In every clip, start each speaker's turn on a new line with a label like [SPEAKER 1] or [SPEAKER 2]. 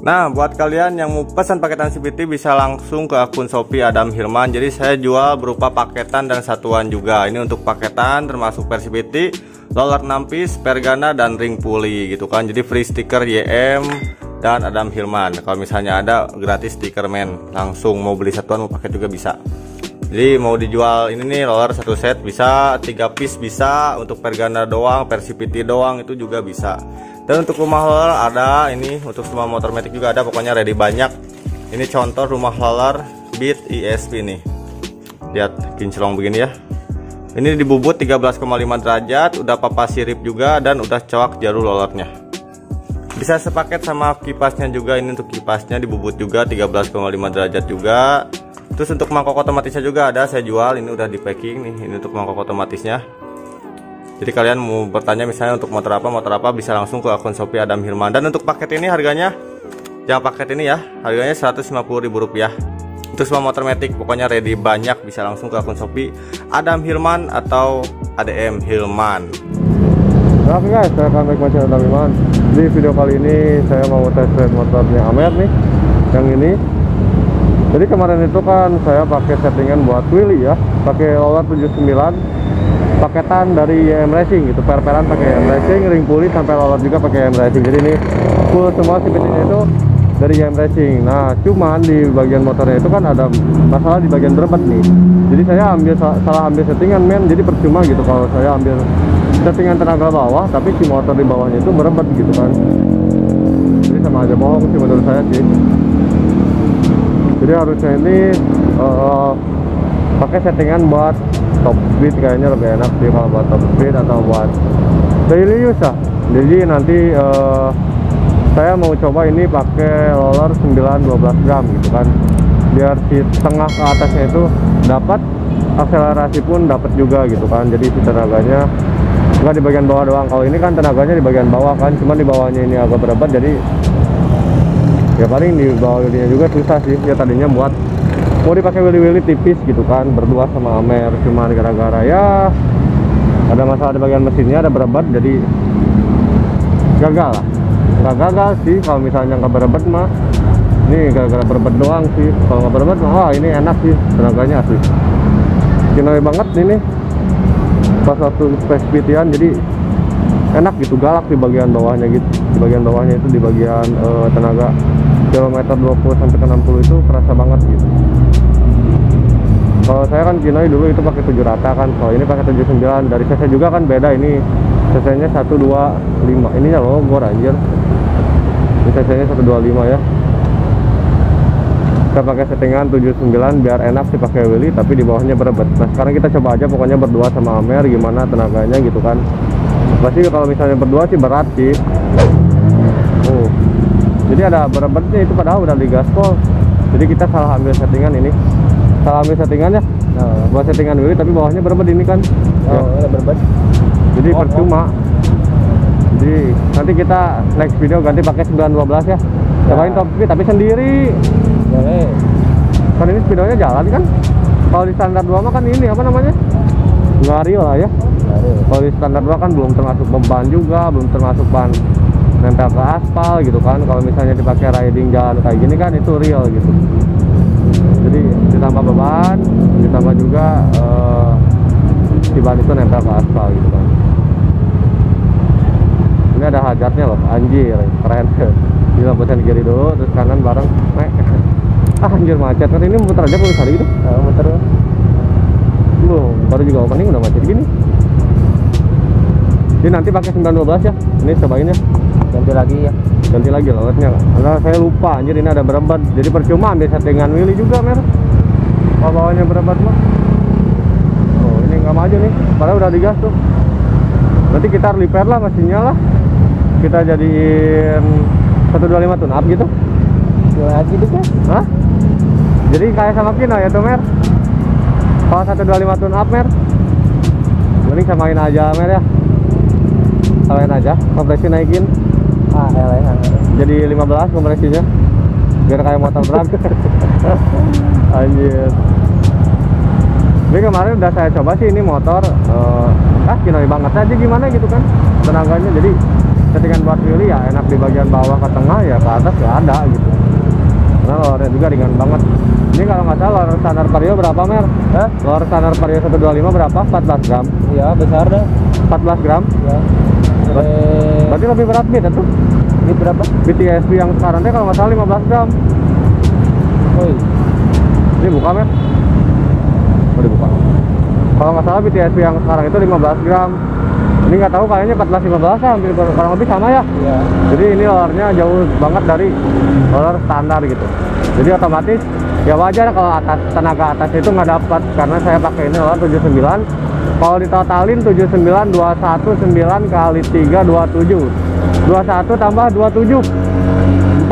[SPEAKER 1] Nah, buat kalian yang mau pesan paketan CVT bisa langsung ke akun Shopee Adam Hilman. Jadi saya jual berupa paketan dan satuan juga. Ini untuk paketan termasuk per CVT, roller 6 piece, pergana dan ring pulley gitu kan. Jadi free stiker YM dan Adam Hilman. Kalau misalnya ada gratis stiker men, langsung mau beli satuan mau paket juga bisa. Jadi mau dijual ini nih roller satu set bisa, 3 piece bisa, untuk pergana doang, per CVT doang itu juga bisa. Dan untuk rumah roller ada ini, untuk semua motor matic juga ada, pokoknya ready banyak. Ini contoh rumah roller Beat ESP nih. Lihat kinclong begini ya. Ini dibubut 13,5 derajat, udah papa sirip juga dan udah coak jarum rollernya. Bisa sepaket sama kipasnya juga, ini untuk kipasnya dibubut juga 13,5 derajat juga. Terus untuk mangkok otomatisnya juga ada, saya jual, ini udah di packing nih, ini untuk mangkok otomatisnya. Jadi kalian mau bertanya misalnya untuk motor apa bisa langsung ke akun Shopee Adam Hilman. Dan untuk paket ini harganya, yang paket ini ya, harganya Rp150.000. Untuk semua motor matic pokoknya ready banyak, bisa langsung ke akun Shopee Adam Hilman atau ADM Hilman.
[SPEAKER 2] Oke guys, saya akan baik Adam Hilman. Di video kali ini saya mau test drive motornya Amer nih, yang ini. Jadi kemarin itu kan saya pakai settingan buat wheelie ya, pakai roller 79. Paketan dari YM Racing gitu, per-peran pakai YM Racing, ring pulley sampai roller juga pakai YM Racing. Jadi ini full semua CVT-nya itu dari YM Racing. Nah, cuman di bagian motornya itu kan ada masalah di bagian berebet nih. Jadi saya salah ambil settingan men, jadi percuma gitu kalau saya ambil settingan tenaga bawah tapi si motor di bawahnya itu berebet gitu kan. Jadi sama aja bohong sih menurut saya sih. Jadi harusnya ini pakai settingan buat top speed, kayaknya lebih enak sih kalau buat top speed atau buat daily use ya. Jadi nanti saya mau coba ini pakai roller 9-12 gram gitu kan, biar si tengah ke atasnya itu dapat, akselerasi pun dapat juga gitu kan. Jadi si tenaganya nggak di bagian bawah doang. Kalau ini kan tenaganya di bagian bawah kan, cuman di bawahnya ini agak berat, jadi ya paling di bawahnya juga susah sih. Ya tadinya mau dipakai wheelie tipis gitu kan, berdua sama Amer, cuman gara-gara ya ada masalah di bagian mesinnya, ada berebet, jadi gagal lah. Nggak gagal sih kalau misalnya nggak berebet mah, ini gara-gara berebet doang sih. Kalau nggak berebet mah wah ini enak sih, tenaganya asli kinoi banget ini pas waktu speed-speedian. Jadi enak gitu, galak di bagian bawahnya gitu, di bagian bawahnya itu, di bagian tenaga kilometer 20 sampai ke 60 itu kerasa banget gitu. Kalau saya kan kinoi dulu itu pakai 7 rata kan, kalau ini pakai 79. Dari cc juga kan beda, ini cc nya 125, ininya logor anjir, ini cc nya 125 ya. Kita pakai settingan 79 biar enak sih pakai wheelie tapi di bawahnya berebet. Nah sekarang kita coba aja pokoknya berdua sama Amer gimana tenaganya gitu kan. Pasti kalau misalnya berdua sih berat sih. Jadi ada berebetnya itu, padahal udah di gaspol. Jadi kita salah ambil settingan ini, salah ambil settingan ya. Buat settingan wheelie tapi bawahnya berebet ini kan.
[SPEAKER 3] Ada berebet.
[SPEAKER 2] Jadi percuma. Jadi nanti kita next video ganti pakai 912 ya. Cobain top speed tapi sendiri.
[SPEAKER 3] Boleh.
[SPEAKER 2] Kan ini speedonya jalan kan. Kalau di standar 2 mah kan ini apa namanya? Nggak real lah ya. Kalau di standar 2 kan belum termasuk beban juga, belum termasuk ban nempel ke aspal gitu kan. Kalau misalnya dipakai riding jalan kayak gini kan itu real gitu. Jadi ditambah beban, ditambah juga si ban itu nempel ke aspal gitu kan. Ini ada hajarnya loh, anjir, keren. Di lampu sen kiri dulu, terus kanan bareng. Anjir macet kan, ini muter aja kalau sekali gitu.
[SPEAKER 3] Muter.
[SPEAKER 2] Belum, baru juga opening udah macet gini. Jadi nanti pakai 912 ya. Ini cobain ya.
[SPEAKER 3] Ganti lagi ya.
[SPEAKER 2] Ganti lagi lewatnya. Karena saya lupa anjir ini ada berebet. Jadi percuma ambil settingan wheelie juga mer. Kalau bawahnya berebet mah. Oh ini nggak maju nih. Padahal udah digas tuh. Nanti kita repair lah mesinnya lah. Kita jadiin 125 tune up gitu.
[SPEAKER 3] Gimana gitu kan?
[SPEAKER 2] Hah? Jadi kayak sama Kino ya tuh mer. Kalau 125 tune up mer, mending samain aja mer ya. Samain aja, kompresi naikin. Jadi 15 kompresinya. Biar kayak motor drag. Anjir. Jadi kemarin udah saya coba sih ini motor kinoi banget aja gimana gitu kan tenaganya. Jadi settingan buat wheelie ya enak di bagian bawah ke tengah ya ke atas ya ada gitu. Karena lolernya juga ringan banget. Ini kalau nggak salah loler standar Vario berapa Mer? Loler standar Vario 125 berapa? 14 gram.
[SPEAKER 3] Iya besar dah.
[SPEAKER 2] 14 gram.
[SPEAKER 3] Ya.
[SPEAKER 2] Berarti lebih berat Beat itu.
[SPEAKER 3] Beat berapa?
[SPEAKER 2] Beat TSP yang sekarang teh kalau nggak salah 15 gram.
[SPEAKER 3] Woi.
[SPEAKER 2] Ini buka Mer. Oh dibuka. Kalau nggak salah Beat TSP yang sekarang itu 15 gram. Ini nggak tahu kayaknya 14-15 hampir kurang lebih sama ya.
[SPEAKER 3] Iya.
[SPEAKER 2] Jadi ini lolernya jauh banget dari loler standar gitu. Jadi otomatis ya wajar kalau atas tenaga atas itu nggak dapat karena saya pakai ini loler 79. Kalau ditotalin 79 21 9 kali 3 27. 21 tambah 27 48.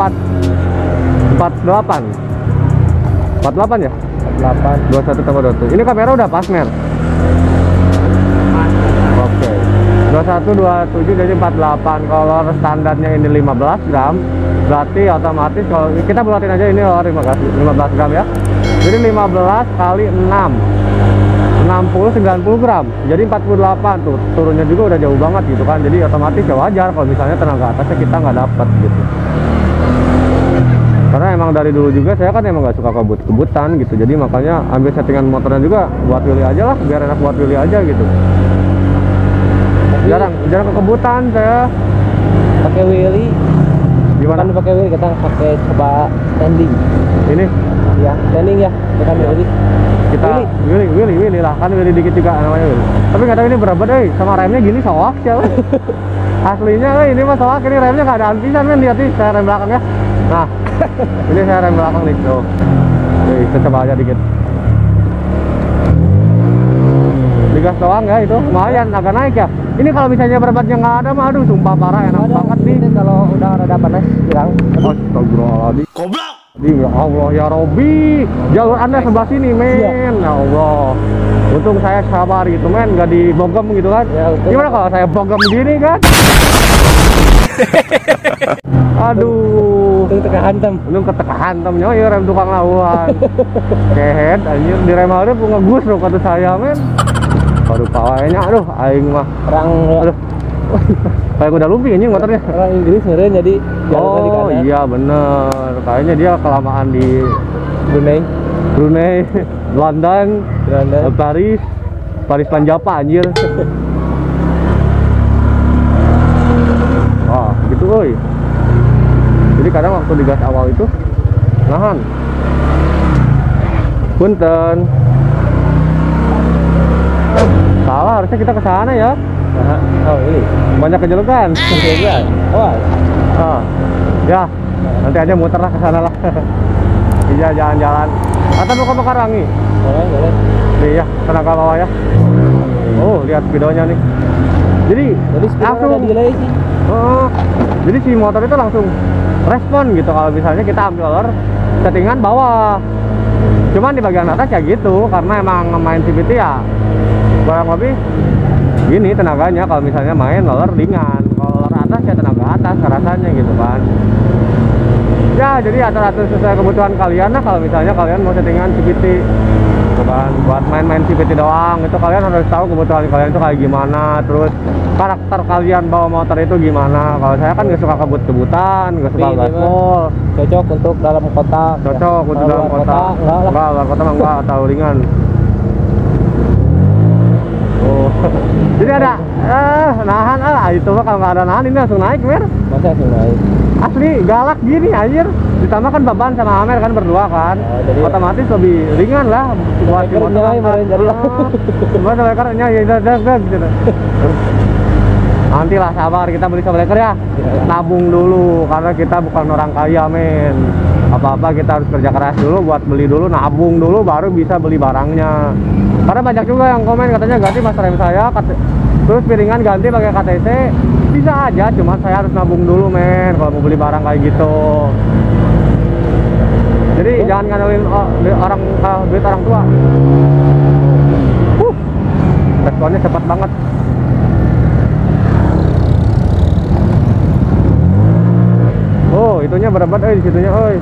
[SPEAKER 2] 48 ya?
[SPEAKER 3] 48.
[SPEAKER 2] 21 tambah 27. Ini kamera udah pas Mer. Oke. 21 27 jadi 48. Kalau standarnya ini 15 gram, berarti otomatis kalau kita bulatin aja ini loler 15 gram ya. Jadi 15 kali 6 60 90 gram. Jadi 48 tuh. Turunnya juga udah jauh banget gitu kan. Jadi otomatis ya wajar kalau misalnya tenaga atasnya kita nggak dapat gitu. Karena emang dari dulu juga saya kan emang nggak suka kebut-kebutan gitu. Jadi makanya ambil settingan motornya juga buat wheelie aja lah, biar enak buat wheelie aja gitu. Jarang kekebutan saya.
[SPEAKER 3] Pakai wheelie.
[SPEAKER 2] Gimana?
[SPEAKER 3] Bukan pakai wheelie, kita pakai coba standing.
[SPEAKER 2] Ini
[SPEAKER 3] Ya, standing ya, bukan wheelie.
[SPEAKER 2] kita wheelie lah, kan wheelie dikit juga namanya wheelie. Tapi nggak tahu ini berapa deh, sama remnya gini soak ya. Aslinya ini mah soak, ini remnya keadaan pisan men, lihat nih saya rem belakang ya. Nah, ini saya rem belakang nih tuh. Nih, kita coba aja dikit. Digas doang ya itu, lumayan agak naik ya. Ini kalau misalnya beratnya nggak ada mah aduh sumpah parah enak banget nih.
[SPEAKER 3] Ini kalau udah rada panas hilang.
[SPEAKER 2] Astagfirullahaladzim.
[SPEAKER 1] Goblok.
[SPEAKER 2] Ya Allah ya Robi, jalur Anda sebelah sini men. Ya Allah, untung saya sabar gitu men, nggak dibogem gitu kan.
[SPEAKER 3] Ya,
[SPEAKER 2] Gimana kalau saya bogem gini kan? Aduh,
[SPEAKER 3] Untung teka hantam.
[SPEAKER 2] lu keteka hantamnya ya rem tukang lawan. Kehet anjir di rem ada pun ngegus loh kata saya men. Aduh pawainya aduh aing mah.
[SPEAKER 3] Orang
[SPEAKER 2] Aduh. Kayak udah lumping anjing motornya.
[SPEAKER 3] orang Inggris ngeren jadi jalurnya di
[SPEAKER 2] Oh
[SPEAKER 3] kanan.
[SPEAKER 2] iya bener, kayaknya dia kelamaan di Brunei, London, Paris Panjapa anjir. Wah gitu woy. Jadi kadang waktu digas awal itu nahan. Punten. Salah, harusnya kita ke sana ya.
[SPEAKER 3] Oh ini.
[SPEAKER 2] Banyak kejelekan.
[SPEAKER 3] Kejelekan. Wah.
[SPEAKER 2] Ah, ya, nanti aja muter lah ke sana lah. Iya, jalan-jalan. Atau mau ke Mekarangi?
[SPEAKER 3] Boleh.
[SPEAKER 2] Nih ya, tenaga bawah ya. Oh, lihat videonya nih. Jadi langsung.
[SPEAKER 3] Ada delay sih.
[SPEAKER 2] Jadi si motor itu langsung respon gitu kalau misalnya kita ambil loler settingan bawah. Cuman di bagian atas ya gitu, karena emang main CVT ya kurang lebih gini tenaganya. Kalau misalnya main loler ringan, kalau loler atas ya tenaga atas rasanya gitu kan. Ya jadi atur-atur sesuai kebutuhan kalian lah. Kalau misalnya kalian mau settingan CVT gitu kan, buat main-main CVT doang itu kalian harus tahu kebutuhan kalian itu kayak gimana, terus karakter kalian bawa motor itu gimana. Kalau saya kan nggak suka kebut-kebutan, nggak suka gaspol.
[SPEAKER 3] Cocok untuk dalam kota.
[SPEAKER 2] Cocok untuk dalam kota. Enggak, luar kota mah enggak, atau ringan. Oh, jadi ada nahan itu mah kalau nggak ada nahan ini langsung naik Mer.
[SPEAKER 3] Masa langsung naik?
[SPEAKER 2] Asli galak gini anjir. Ditambah kan Baban sama Amer kan berdua kan.
[SPEAKER 3] Jadi
[SPEAKER 2] otomatis lebih ringan lah buat di motor. Buat lekernya ya gitu. Nanti lah sabar, kita beli sableker ya. Nabung dulu karena kita bukan orang kaya men. Apa-apa kita harus kerja keras dulu buat beli dulu, nabung dulu baru bisa beli barangnya. Karena banyak juga yang komen katanya ganti mas rem saya, terus piringan ganti pakai KTC. Bisa aja, cuma saya harus nabung dulu men kalau mau beli barang kayak gitu. Jadi jangan ngandelin orang duit orang tua. Responnya cepat banget. Oh, itunya berat di situnya, oi.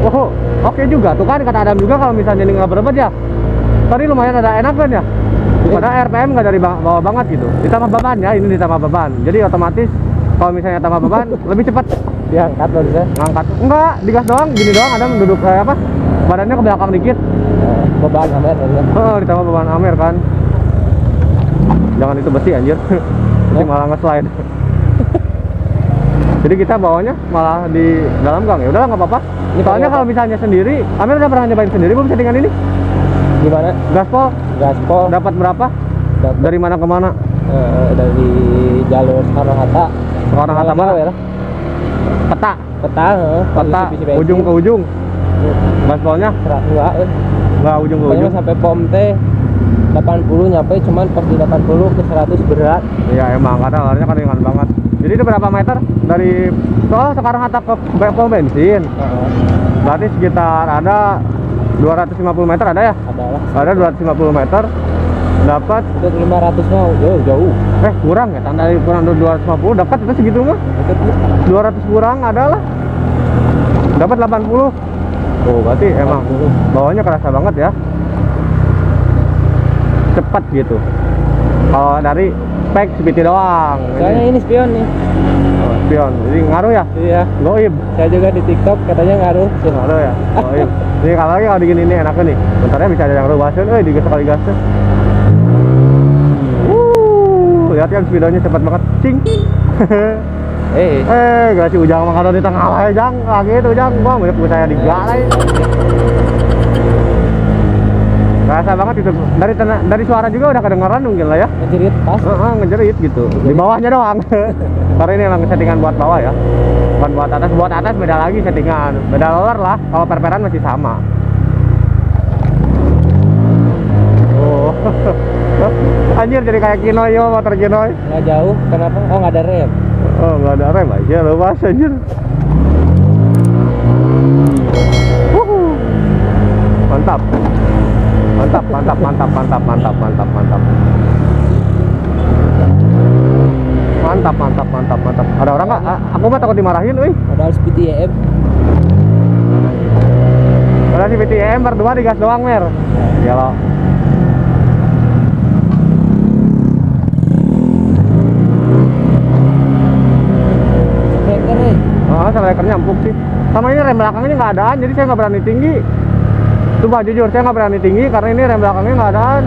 [SPEAKER 2] Oh, oke juga tuh kan kata Adam juga kalau misalnya ini nggak berat ya. Tadi lumayan ada enak kan ya? Padahal RPM nggak dari bawah banget gitu, ditambah beban ya, ini ditambah beban, jadi otomatis kalau misalnya tambah beban lebih cepat
[SPEAKER 3] Diangkat loh bisa.
[SPEAKER 2] ngangkat. Enggak, digas doang, gini doang, ada duduk apa, badannya ke belakang dikit.
[SPEAKER 3] Beban amat ya.
[SPEAKER 2] Ditambah beban Amer kan. Jangan itu besi anjir. Nanti malah nge-slide. Jadi kita bawanya malah di dalam gang. Ya udahlah nggak apa-apa. Soalnya kalau misalnya sendiri, Amer udah pernah nyobain sendiri belum settingan ini?
[SPEAKER 3] Gimana?
[SPEAKER 2] Gaspol
[SPEAKER 3] Gaspol
[SPEAKER 2] dapat berapa?
[SPEAKER 3] dapat
[SPEAKER 2] Dari mana ke mana?
[SPEAKER 3] dari jalur Soekarno Hatta.
[SPEAKER 2] Soekarno Hatta mana?
[SPEAKER 3] ya?
[SPEAKER 2] Peta.
[SPEAKER 3] Peta,
[SPEAKER 2] Peta
[SPEAKER 3] isi bensin.
[SPEAKER 2] ujung ke ujung. Gaspolnya
[SPEAKER 3] Enggak,
[SPEAKER 2] nggak ujung ke
[SPEAKER 3] pokoknya
[SPEAKER 2] ujung.
[SPEAKER 3] sampai pom teh 80 nyampe, cuman pas di 80 ke 100 berat.
[SPEAKER 2] Iya emang kadang larinya kan ringan banget. Jadi itu berapa meter dari sekarang Hatta ke pom bensin? Berarti sekitar ada 250 meter ada ya?
[SPEAKER 3] Adalah
[SPEAKER 2] Ada 250 meter. Dapat
[SPEAKER 3] untuk 500 mah jauh.
[SPEAKER 2] kurang ya, tanda kurang 250 dapat itu segitu mah.
[SPEAKER 3] Deket nih.
[SPEAKER 2] 200 kurang adalah dapat 80. Oh, berarti emang bawahnya kerasa banget ya. Cepat gitu. Kalau dari spek CVT doang.
[SPEAKER 3] Soalnya ini spion nih.
[SPEAKER 2] Oh, spion. Jadi ngaruh ya?
[SPEAKER 3] Iya.
[SPEAKER 2] Goib.
[SPEAKER 3] Saya juga di TikTok katanya ngaruh.
[SPEAKER 2] Ngaruh ya? Goib. Ini kalau lagi kalau digini ini enaknya nih. Bentarnya bisa ada yang rubasin, digas kali gasnya. Lihat kan speedonya cepat banget. Cing. Gak sih Ujang mah kalau di tengah lah Jang. Gitu Jang, gua banyak saya digalai. Rasa banget itu. Dari suara juga udah kedengeran mungkin lah ya.
[SPEAKER 3] Ngejerit pas.
[SPEAKER 2] Ngejerit gitu. Di bawahnya doang. Karena ini emang settingan buat bawah ya. Bukan buat atas. Buat atas beda lagi settingan. Beda roller lah. Kalau perperan masih sama. Oh. Anjir jadi kayak Kinoy yo, motor Kinoy.
[SPEAKER 3] Nggak jauh, kenapa? Oh nggak ada rem.
[SPEAKER 2] Oh nggak ada rem aja, lepas anjir. Mantap. Mantap, mantap, mantap, mantap, mantap, mantap, mantap. Mantap, mantap, mantap, mantap. Ada orang nggak? Aku mah takut dimarahin, wih.
[SPEAKER 3] Modal speed EM.
[SPEAKER 2] Ada si BTM berdua digas doang, Mer. Ya lo. Strikernya empuk sih. Sama ini rem belakangnya nggak adaan, jadi saya nggak berani tinggi. Coba jujur, saya nggak berani tinggi karena ini rem belakangnya nggak adaan.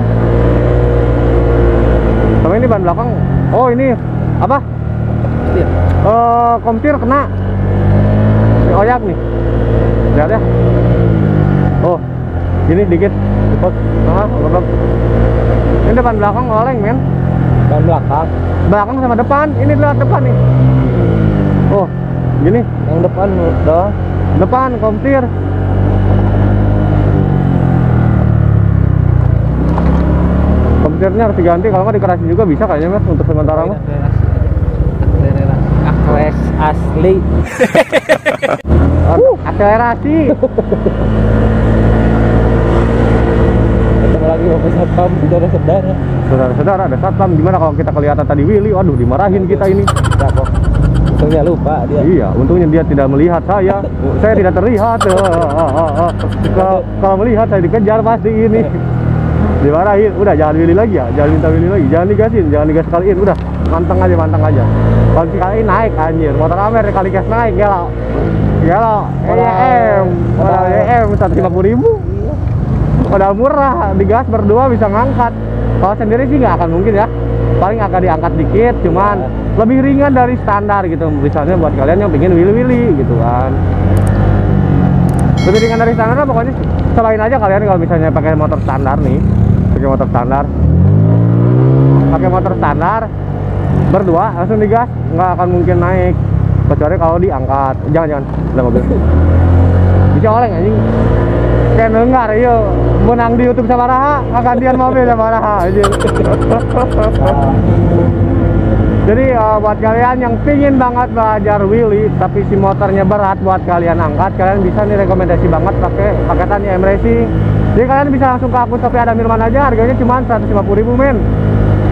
[SPEAKER 2] Sama ini ban belakang. Oh ini apa? Komtir kena. Oyak nih. Lihat ya. Oh, gini dikit. Cepet. Ini depan belakang oleng, men.
[SPEAKER 3] Ban belakang.
[SPEAKER 2] Belakang sama depan. Ini lewat depan nih. Oh. Gini,
[SPEAKER 3] Yang depan doang.
[SPEAKER 2] depan komtir. Komtirnya harus diganti, kalau nggak dikerasin juga bisa kayaknya Mas untuk sementara mah.
[SPEAKER 3] Akres asli.
[SPEAKER 2] Akselerasi.
[SPEAKER 3] Ketemu lagi bapak satpam, saudara-saudara.
[SPEAKER 2] Saudara-saudara ada satpam, gimana kalau kita kelihatan tadi Willy? Waduh, dimarahin kita ini.
[SPEAKER 3] Enggak kok. Untungnya lupa dia.
[SPEAKER 2] Iya, untungnya dia tidak melihat saya. Saya tidak terlihat. Kalau melihat saya dikejar pasti ini. Dimarahin. Udah jangan Willy lagi ya, jangan minta Willy lagi. Jangan digasin, jangan digas kaliin. Udah, manteng aja, manteng aja. Kalau sekali naik anjir, motor Amer kali gas naik gelo. Gelo. Modal EM 150.000. Modal murah, digas berdua bisa ngangkat. Kalau sendiri sih nggak akan mungkin ya. Paling akan diangkat dikit, cuman lebih ringan dari standar gitu. Misalnya buat kalian yang pengen willy-willy gitu kan, lebih ringan dari standar. Pokoknya selain aja kalian kalau misalnya pakai motor standar nih, pakai motor standar berdua langsung digas, nggak akan mungkin naik kecuali kalau diangkat. Jangan ada mobil bisa oleng anjing kayak dengar yo menang di YouTube sama Raha, gantian mobil sama Raha aja. Jadi buat kalian yang pingin banget belajar wheelie tapi si motornya berat buat kalian angkat, kalian bisa nih rekomendasi banget pakai paketan IM Racing. Jadi kalian bisa langsung ke akun Shopee Adam Irman aja, harganya cuma 150.000 men.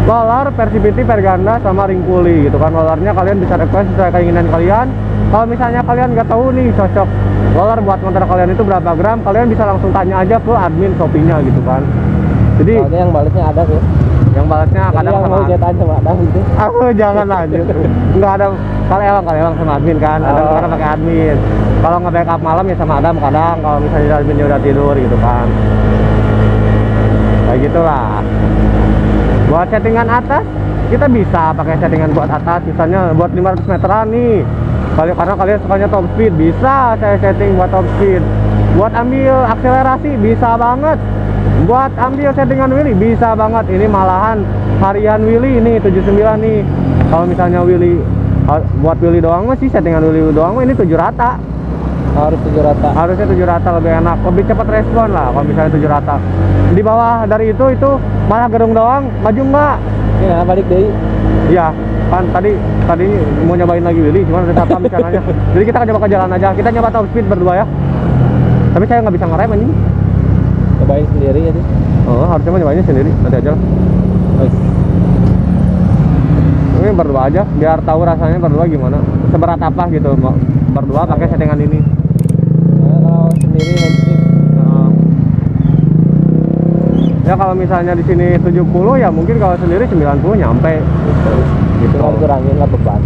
[SPEAKER 2] Roller, Persibiti, Perganda, sama ring pulley gitu kan. Rollernya kalian bisa request sesuai keinginan kalian. Kalau misalnya kalian nggak tahu nih cocok roller buat motor kalian itu berapa gram, kalian bisa langsung tanya aja ke admin Shopee-nya gitu kan. Jadi
[SPEAKER 3] soalnya yang balesnya ada sih.
[SPEAKER 2] Yang balasnya
[SPEAKER 3] Jadi
[SPEAKER 2] kadang
[SPEAKER 3] yang
[SPEAKER 2] sama
[SPEAKER 3] mau chatan sama Adam gitu.
[SPEAKER 2] aku jangan lanjut. Nggak ada, kalau emang sama admin kan, ada
[SPEAKER 3] Oh.
[SPEAKER 2] kadang pakai admin. Kalau nge-backup malam ya sama Adam kadang, kalau misalnya adminnya udah tidur gitu kan. Kayak gitulah. Buat settingan atas, kita bisa pakai settingan buat atas, misalnya buat 500 meteran nih. Karena kalian sukanya top speed, bisa saya setting buat top speed. Buat ambil akselerasi, bisa banget. Buat ambil settingan wheelie, bisa banget. Ini malahan harian wheelie ini 79 nih. Kalau misalnya wheelie, buat wheelie doang mah sih, settingan wheelie doang mah ini 7 rata.
[SPEAKER 3] Harus 7 rata.
[SPEAKER 2] Harusnya 7 rata lebih enak, lebih cepat respon lah kalau misalnya 7 rata. Di bawah dari itu malah gerung doang, maju enggak?
[SPEAKER 3] Ini nah, balik deh.
[SPEAKER 2] Iya, kan tadi mau nyobain lagi wheelie, cuman ada satpam di sananya. Jadi kita coba ke jalan aja. Kita nyoba top speed berdua ya. Tapi saya nggak bisa ngerem anjing.
[SPEAKER 3] Cobain sendiri ya sih.
[SPEAKER 2] Oh, harusnya mah nyobainnya sendiri. Nanti aja lah. Ini berdua aja, biar tahu rasanya berdua gimana. Seberat apa gitu, mau berdua pakai settingan ini.
[SPEAKER 3] Nah, kalau sendiri handstrip.
[SPEAKER 2] Ya kalau misalnya di sini 70 ya mungkin kalau sendiri 90 nyampe. Gitu.
[SPEAKER 3] Cuma kurangin lah beban.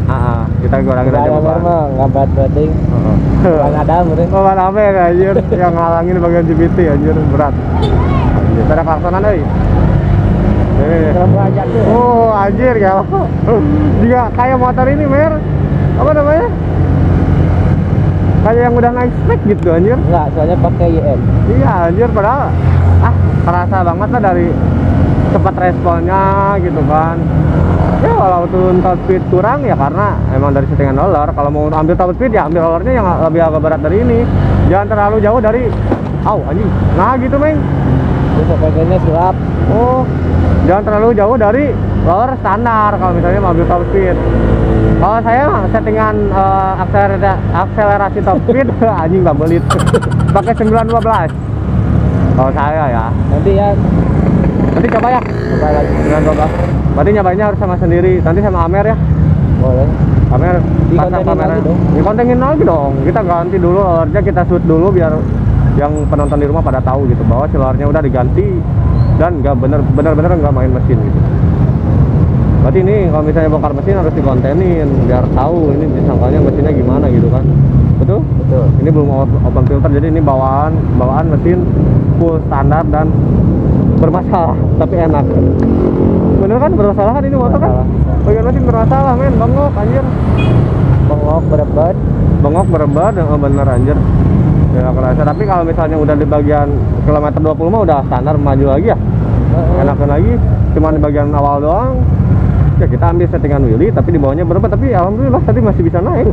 [SPEAKER 2] Kita kurangin aja
[SPEAKER 3] Beban
[SPEAKER 2] beban.
[SPEAKER 3] mah nggak berat beting. Bang Adam bener.
[SPEAKER 2] Oh, mana apa ya anjir yang ngalangin bagian GPT anjir berat. Anjir, ada klaksonan euy.
[SPEAKER 3] Kenapa aja tuh?
[SPEAKER 2] Oh, anjir ya. Juga kayak motor ini, Mer. Apa namanya? Kayak yang udah naik spek gitu anjir.
[SPEAKER 3] Enggak, soalnya pakai YM.
[SPEAKER 2] Iya, anjir padahal terasa banget lah dari cepat responnya gitu kan. Ya walaupun top speed kurang ya karena emang dari settingan roller. Kalau mau ambil top speed ya ambil rollernya yang lebih agak berat dari ini. Jangan terlalu jauh dari anjing. Nah gitu, Meng.
[SPEAKER 3] Terus pakainya sulap.
[SPEAKER 2] Oh, jangan terlalu jauh dari roller standar kalau misalnya mau ambil top speed. Kalau saya settingan akselerasi top speed anjing babelit. Pakai 912. Kalau saya ya. Nanti coba ya. Coba lagi 912. Berarti nyobainnya harus sama sendiri. Nanti sama Amer ya.
[SPEAKER 3] Boleh.
[SPEAKER 2] Amer pasang kamera. Dikontenin lagi dong. Kita ganti dulu rollernya, kita shoot dulu biar yang penonton di rumah pada tahu gitu bahwa si rollernya udah diganti dan nggak bener-bener nggak main mesin gitu. Berarti ini kalau misalnya bongkar mesin harus dikontenin biar tahu ini disangkanya mesinnya gimana gitu kan. Betul?
[SPEAKER 3] Betul.
[SPEAKER 2] Ini belum open filter, jadi ini bawaan mesin full standar dan bermasalah tapi enak. Bener kan bermasalah kan ini motor kan? Bagian mesin bermasalah men, bengok anjir.
[SPEAKER 3] Bengok
[SPEAKER 2] berebat bener anjir. Ya kerasa, tapi kalau misalnya udah di bagian kilometer 20 mah udah standar, maju lagi ya. Enakan lagi, cuma di bagian awal doang. Ya kita ambil settingan wheelie tapi di bawahnya berebat, tapi alhamdulillah tadi masih bisa naik.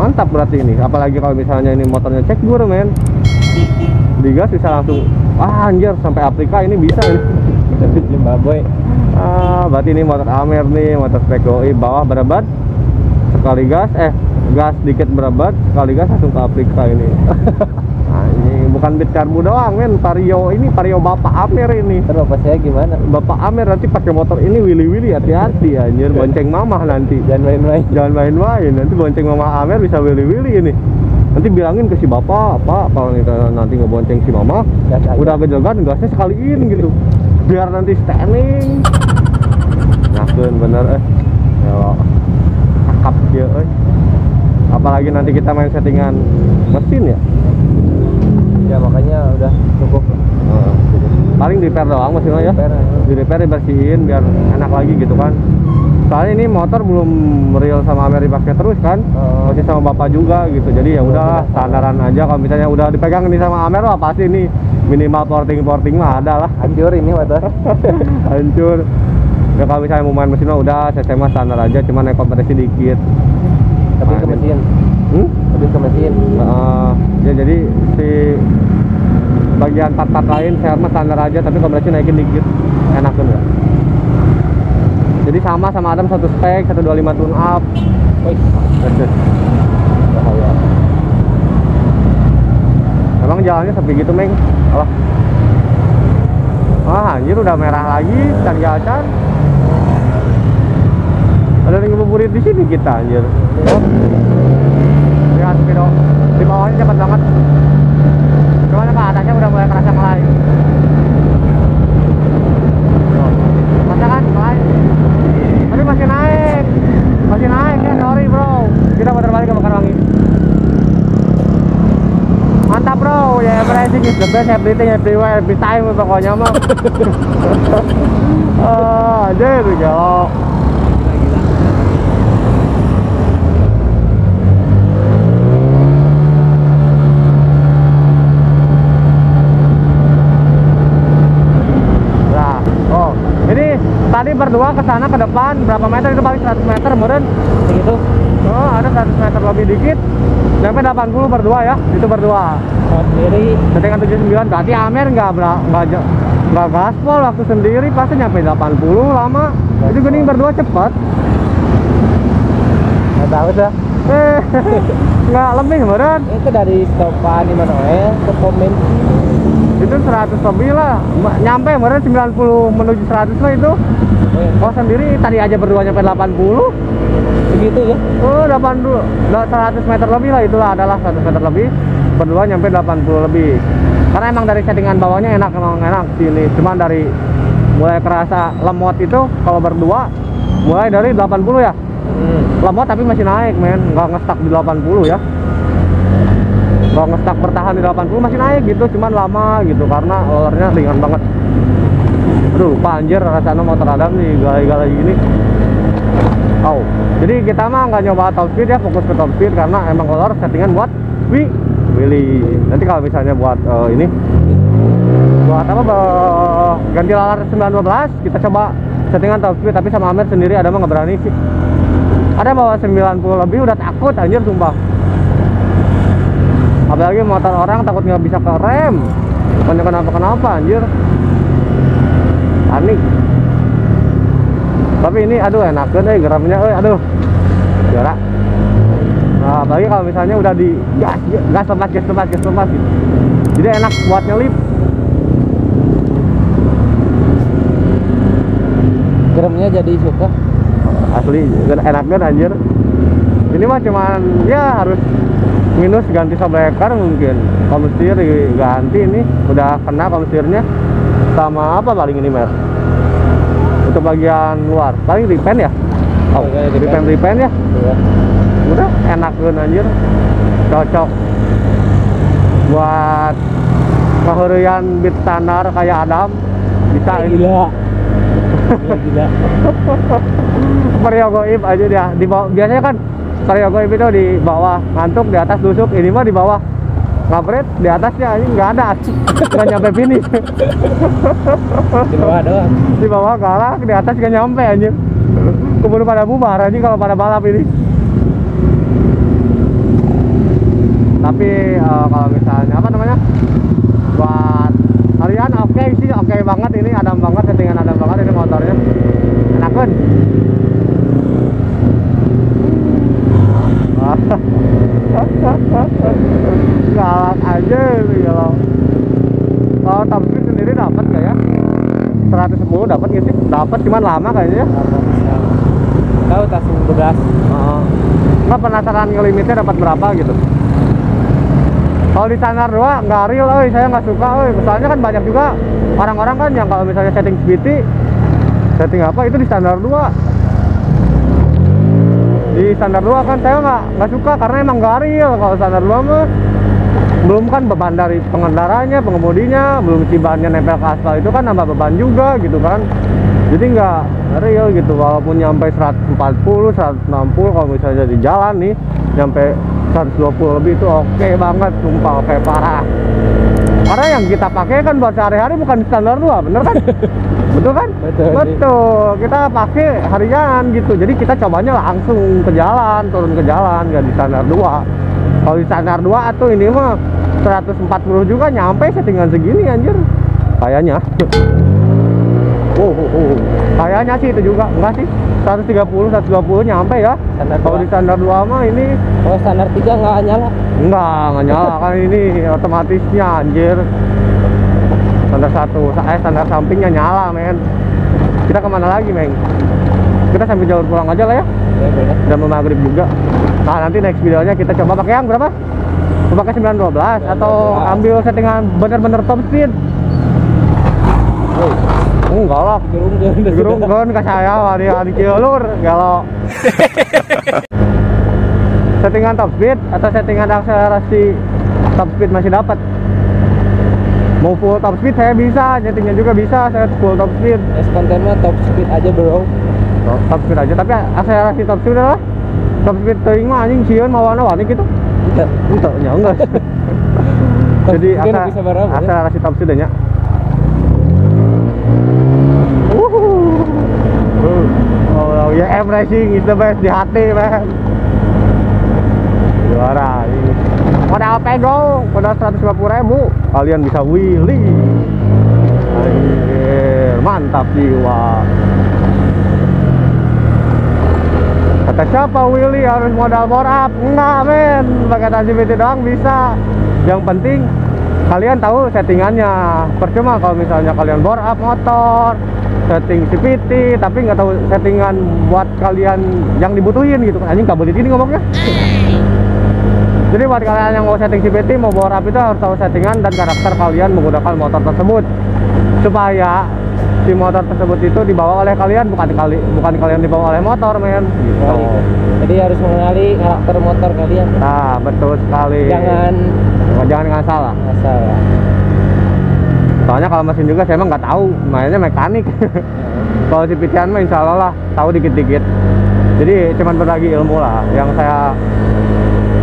[SPEAKER 2] Mantap berarti ini, apalagi kalau misalnya ini motornya cek dur men. Digas bisa langsung, anjir sampai Afrika ini bisa ini.
[SPEAKER 3] Zimbabwe.
[SPEAKER 2] Berarti ini motor Amer nih, motor spek GOI, bawah berebat sekali gas, gas dikit berebat sekali gas langsung ke Afrika ini. Ini bukan beat karbu doang men, Vario Bapak Amer ini.
[SPEAKER 3] Terus bapak saya gimana?
[SPEAKER 2] Bapak Amer nanti pakai motor ini wili-wili, hati-hati anjir, bonceng mamah nanti.
[SPEAKER 3] Jangan main-main.
[SPEAKER 2] Nanti bonceng mama Amer bisa wili-wili ini. Nanti bilangin ke si bapak, Pak, kalau nanti ngebonceng si mama, udah gejogan gasnya sekaliin gitu. Biar nanti standing. Ngakeun bener ya cakep dia apalagi nanti kita main settingan mesin ya.
[SPEAKER 3] Ya makanya udah cukup.
[SPEAKER 2] Paling di repair doang mesinnya ya. Di repair dibersihin biar enak lagi gitu kan. Soalnya ini motor belum real sama Amer dipakai terus kan. Masih sama bapak juga gitu. Jadi ya udahlah standaran aja. Kalau misalnya udah dipegang ini sama Amer wah pasti ini minimal porting mah ada lah.
[SPEAKER 3] Hancur ini motor.
[SPEAKER 2] Hancur. Ya kalau misalnya mau main mesin mah udah saya mah standar aja, cuma naik kompresi dikit.
[SPEAKER 3] Tapi ke mesin. Tapi ke mesin.
[SPEAKER 2] Ya jadi si bagian part-part lain saya mah standar aja, tapi kompresi naikin dikit. Enak kan ya. Jadi sama Adam satu spek 125 tune up. Bahaya. Emang jalannya sepi gitu, Meng? Alah. Anjir udah merah lagi, can-can. Ada yang ngebuburit di sini kita anjir. Lihat video di bawahnya cepat banget. Cuman ke atasnya udah mulai kerasa mulai. Masa kan? sih the best everything everywhere every time pokoknya mah. Aja itu kalau tadi berdua ke sana ke depan berapa meter itu paling 100 meter meren segitu. Oh, ada 100 meter lebih dikit. Sampai 80 berdua ya. Itu berdua. Sendiri settingan 79 berarti Amer enggak gaspol waktu sendiri pasti nyampe 80 lama. Itu gening berdua cepat. Enggak tahu dah. Enggak lebih meren. Itu dari stopan di mana ke komen itu 100 lebih lah, nyampe kemarin 90 menuju 100 lah itu. Kalau sendiri tadi aja berdua nyampe 80 segitu ya. Oh 80, 100 meter lebih lah, itulah adalah 100 meter lebih, berdua nyampe 80 lebih. Karena emang dari settingan bawahnya enak, emang enak sini. Cuman dari mulai kerasa lemot itu kalau berdua mulai dari 80 ya. Lemot tapi masih naik men, nggak ngestak di 80 ya. Kalau ngestak bertahan di 80 masih naik gitu, cuman lama gitu karena rollernya ringan banget. Aduh, lupa anjir rasanya motor Adam nih galai-galai gini. Oh, jadi kita mah nggak nyoba top speed ya, fokus ke top speed karena emang roller settingan buat wheelie. Nanti kalau misalnya buat ini buat apa ganti roller 912 kita coba settingan top speed, tapi sama Amer sendiri ada mah nggak berani sih. Ada bawa 90 lebih udah takut anjir sumpah. Apalagi motor orang takut nggak bisa ke rem, bukannya kenapa-kenapa anjir, panik. Tapi ini aduh enak banget geramnya, aduh juara. Nah, apalagi kalau misalnya udah di gas lepas gitu. Jadi enak buat nyelip. Geramnya jadi suka. Asli enak banget anjir. Ini mah cuman ya harus minus ganti shockbreaker mungkin, komestir diganti, ini udah kena komestirnya. Sama apa paling ini mer untuk bagian luar paling repaint ya. Oh repaint ya. Udah enak banget anjir, cocok buat kehurian beat standar kayak Adam bisa ini. Gila. Vario goib aja dia di bawah, biasanya kan Vario goib itu di bawah ngantuk, di atas tusuk. Ini mah di bawah ngabret, di atasnya ini nggak ada, nggak nyampe finish. Di bawah doang, di bawah galak, di atas nggak nyampe anjir. Keburu pada bubar anjir kalau pada balap ini. Tapi kalau misalnya apa namanya buat harian oke sih, oke banget ini, Adam banget, settingan Adam banget ini motornya, enak kan. Galak aja nih kalau top speed sendiri dapat gak ya? 110 dapat gak sih? Dapat, cuman lama kayaknya ya. Tahu tas 12. Nggak penasaran ngelimitnya dapat berapa gitu. Kalau di standar 2 nggak real, saya nggak suka. Misalnya kan banyak juga orang-orang kan yang kalau misalnya setting speedy, setting apa itu di standar 2. Di standar 2 kan saya nggak suka karena emang nggak real. Kalau standar 2 mah belum kan beban dari pengendaranya, pengemudinya, belum si bannya nempel ke aspal itu kan nambah beban juga gitu kan. Jadi nggak real gitu, walaupun nyampe 140, 160 kalau misalnya di jalan nih nyampe 120 lebih itu oke banget, sumpah oke parah. Karena yang kita pakai kan buat sehari-hari bukan standar 2, bener kan? Betul kan? Betul. Kita pakai harian gitu. Jadi kita cobanya langsung ke jalan, turun ke jalan, gak di standar 2. Kalau di standar 2 atau ini mah 140 juga nyampe settingan segini anjir. Kayaknya. Kayaknya sih itu juga. Enggak sih. 130, 120 nyampe ya. Kalau di standar 2 mah ini. Kalau standar 3 nggak nyala? Nggak nyala kan ini otomatisnya anjir. Standar 1, standar sampingnya nyala men. Kita kemana lagi men? Kita sambil jalur pulang aja lah ya. Udah mau maghrib juga. Nah nanti next videonya kita coba pakai yang berapa? Pakai 912 atau ambil settingan bener-bener top speed. Enggak lah, gerung ke saya wani kilur galau. Settingan top speed atau settingan akselerasi top speed masih dapat. Mau full top speed saya bisa, nyetingnya juga bisa, saya full top speed.
[SPEAKER 3] konten mah top speed aja bro.
[SPEAKER 2] Top speed aja, tapi akselerasi top speed adalah top speed teuing mah anjing sieun mau warna-warni gitu. Itu nya enggak. Jadi akselerasi top speed nya. Oh ya, M Racing is the best di hati, man. Juara ini. Modal pego, modal 150.000, kalian bisa wheelie. Anjir, mantap jiwa. Kata siapa wheelie harus modal bore up? Enggak, men. Pakai CVT doang bisa. Yang penting kalian tahu settingannya. Percuma kalau misalnya kalian bore up motor, setting CVT, tapi nggak tahu settingan buat kalian yang dibutuhin gitu kan. Anjing kabel ini ngomongnya. Jadi buat kalian yang mau setting CVT, mau bore up itu harus tahu settingan dan karakter kalian menggunakan motor tersebut, supaya si motor tersebut itu dibawa oleh kalian, bukan kalian dibawa oleh motor, men. Gitu.
[SPEAKER 3] Jadi harus mengenali karakter motor kalian.
[SPEAKER 2] Nah, betul sekali. Jangan salah. Soalnya kalau mesin juga saya emang nggak tahu, mainnya mekanik. Kalau CVT-an mah insya Allah lah tahu dikit-dikit. Jadi cuman berbagi ilmu lah. Yang saya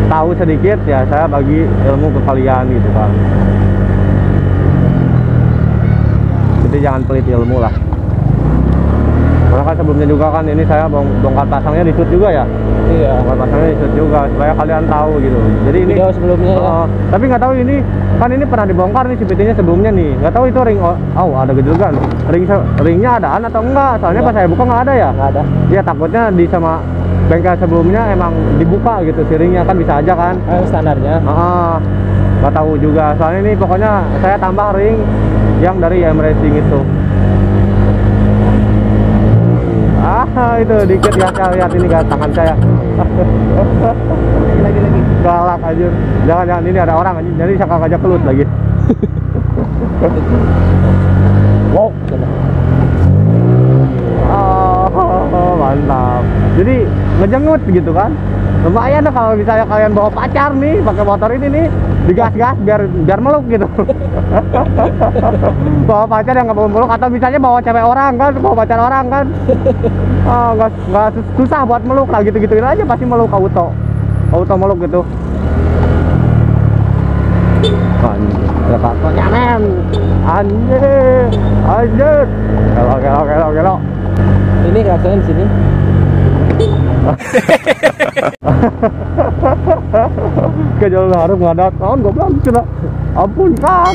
[SPEAKER 2] tahu sedikit ya saya bagi ilmu ke kalian gitu kan. Jadi jangan pelit ilmu lah. Karena kan sebelumnya juga kan ini saya bongkar pasangnya di shoot juga ya.
[SPEAKER 3] Iya.
[SPEAKER 2] Bongkar pasangnya di shoot juga supaya kalian tahu gitu. Jadi ini
[SPEAKER 3] video sebelumnya ya.
[SPEAKER 2] Tapi nggak tahu ini kan ini pernah dibongkar nih CVT-nya sebelumnya nih. Nggak tahu itu ring ada gejolak. Ringnya adaan atau enggak? Soalnya pas saya buka nggak ada ya.
[SPEAKER 3] Nggak ada.
[SPEAKER 2] Iya takutnya di sama bengkel sebelumnya emang dibuka gitu si ringnya kan bisa aja kan.
[SPEAKER 3] Standarnya.
[SPEAKER 2] Nggak tahu juga. Soalnya ini pokoknya saya tambah ring yang dari M Racing itu. Itu dikit ya, saya lihat ini kan tangan saya. lagi galak aja. Jangan ini ada orang aja, jadi saya ngajak kelut lagi. Wow. Mantap. Jadi ngejengut gitu kan. Lumayan lah kalau misalnya kalian bawa pacar nih pakai motor ini nih, digas-gas biar meluk gitu. Bawa pacar yang nggak mau meluk, atau misalnya bawa cewek orang kan, bawa pacar orang kan, nggak susah buat meluk lah, gitu-gituin aja pasti meluk auto meluk gitu. Anjir, ada kartunya men. Anjir. Gelok.
[SPEAKER 3] Ini klaksonnya di sini.
[SPEAKER 2] Ke jalur harum nggak ada tahun gue bilang sudah ampun kan.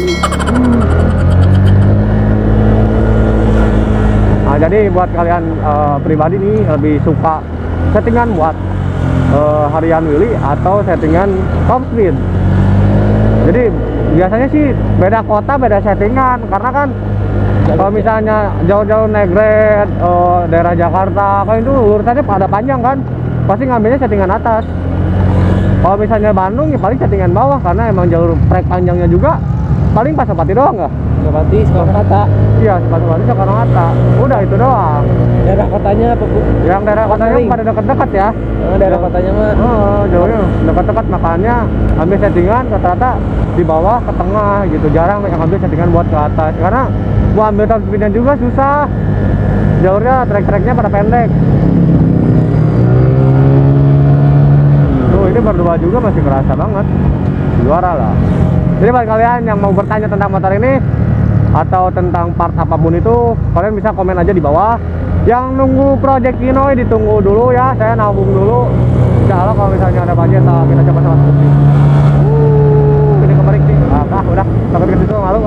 [SPEAKER 2] Nah jadi buat kalian pribadi nih lebih suka settingan buat harian wheelie atau settingan top speed. Jadi biasanya sih beda kota beda settingan, karena kan kalau misalnya jauh-jauh naik Grab, daerah Jakarta, kan itu urusannya pada panjang kan, pasti ngambilnya settingan atas. Kalau misalnya Bandung ya paling settingan bawah, karena emang jalur trek panjangnya juga paling Pasopati doang nggak?
[SPEAKER 3] Pasopati, Soekarno-Hatta.
[SPEAKER 2] Iya, Pasopati, Soekarno-Hatta. Udah itu doang.
[SPEAKER 3] Daerah kotanya apa Bu?
[SPEAKER 2] Yang daerah kotanya pada dekat-dekat ya.
[SPEAKER 3] Daerah kotanya mah.
[SPEAKER 2] Jauhnya dekat-dekat, makanya ambil settingan rata-rata di bawah ke tengah gitu, jarang yang ambil settingan buat ke atas, karena mau ambil top speednya juga susah, jalurnya trek-treknya pada pendek. Tuh ini berdua juga masih kerasa banget, juara lah. Jadi buat kalian yang mau bertanya tentang motor ini atau tentang part apapun itu, kalian bisa komen aja di bawah. Yang nunggu project Kinoy ditunggu dulu ya, saya nabung dulu. Insya Allah kalau misalnya ada budget kita coba sama Scoopy. Ini kemarin sih, udah takut ke situ malu.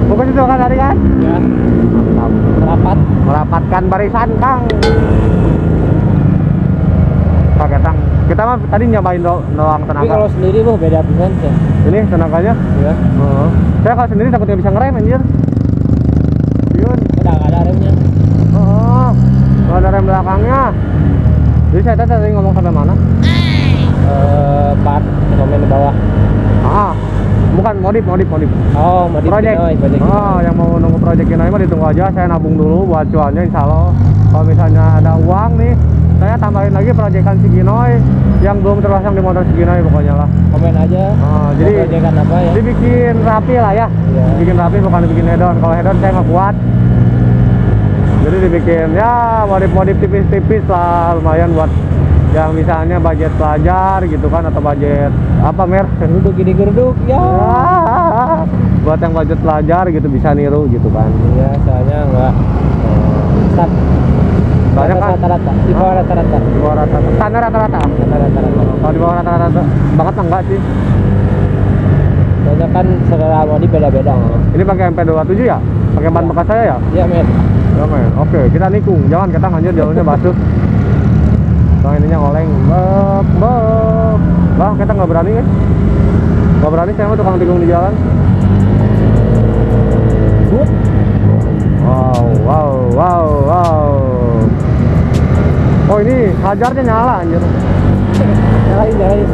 [SPEAKER 2] Bukan itu kan tadi kan?
[SPEAKER 3] Ya.
[SPEAKER 2] Merapatkan barisan Kang. Pakai tang. Kita mah tadi nyobain doang tenaga.
[SPEAKER 3] Tapi kalau sendiri mah beda pisan sih.
[SPEAKER 2] Ini tenaganya?
[SPEAKER 3] Iya.
[SPEAKER 2] Saya kalau sendiri takut nggak bisa ngerem anjir. Yun.
[SPEAKER 3] Nggak ada remnya.
[SPEAKER 2] Nggak ada rem belakangnya. Jadi saya tadi ngomong sampai mana?
[SPEAKER 3] Part komen di bawah.
[SPEAKER 2] Bukan modif.
[SPEAKER 3] Oh, modif
[SPEAKER 2] project. Yang mau nunggu project Kinoy mah ditunggu aja. Saya nabung dulu buat cuannya, insya Allah. Kalau misalnya ada uang nih, saya tambahin lagi proyekan Siginoy yang belum terpasang di motor Siginoy pokoknya lah.
[SPEAKER 3] Komen aja.
[SPEAKER 2] Jadi
[SPEAKER 3] proyekan apa ya?
[SPEAKER 2] dibikin rapi lah ya.
[SPEAKER 3] Iya.
[SPEAKER 2] Dibikin rapi bukan dibikin hedon. Kalau hedon saya nggak kuat. Jadi dibikin ya modif-modif tipis-tipis lah, lumayan buat yang misalnya budget pelajar gitu kan, atau budget apa mer?
[SPEAKER 3] Geruduk ini geruduk ya.
[SPEAKER 2] Buat yang budget pelajar gitu bisa niru gitu kan.
[SPEAKER 3] Iya, soalnya enggak start.
[SPEAKER 2] Soalnya kan
[SPEAKER 3] Rata-rata, di bawah rata-rata.
[SPEAKER 2] di bawah rata-rata. Standar rata-rata.
[SPEAKER 3] Rata-rata.
[SPEAKER 2] Kalau di bawah rata-rata banget enggak sih?
[SPEAKER 3] Soalnya kan selera modi beda-beda.
[SPEAKER 2] Ini pakai MP27 ya? Pakai ban bekas saya ya?
[SPEAKER 3] Iya, men.
[SPEAKER 2] Ya men. Oke, kita nikung. Jangan kita lanjut jalurnya basuh. Bang ininya ngoleng. Beb. Bang, kita nggak berani kan? Nggak berani saya mah tukang tikung di jalan. Wow. Oh ini hajarnya nyala anjir.
[SPEAKER 3] Nyalain.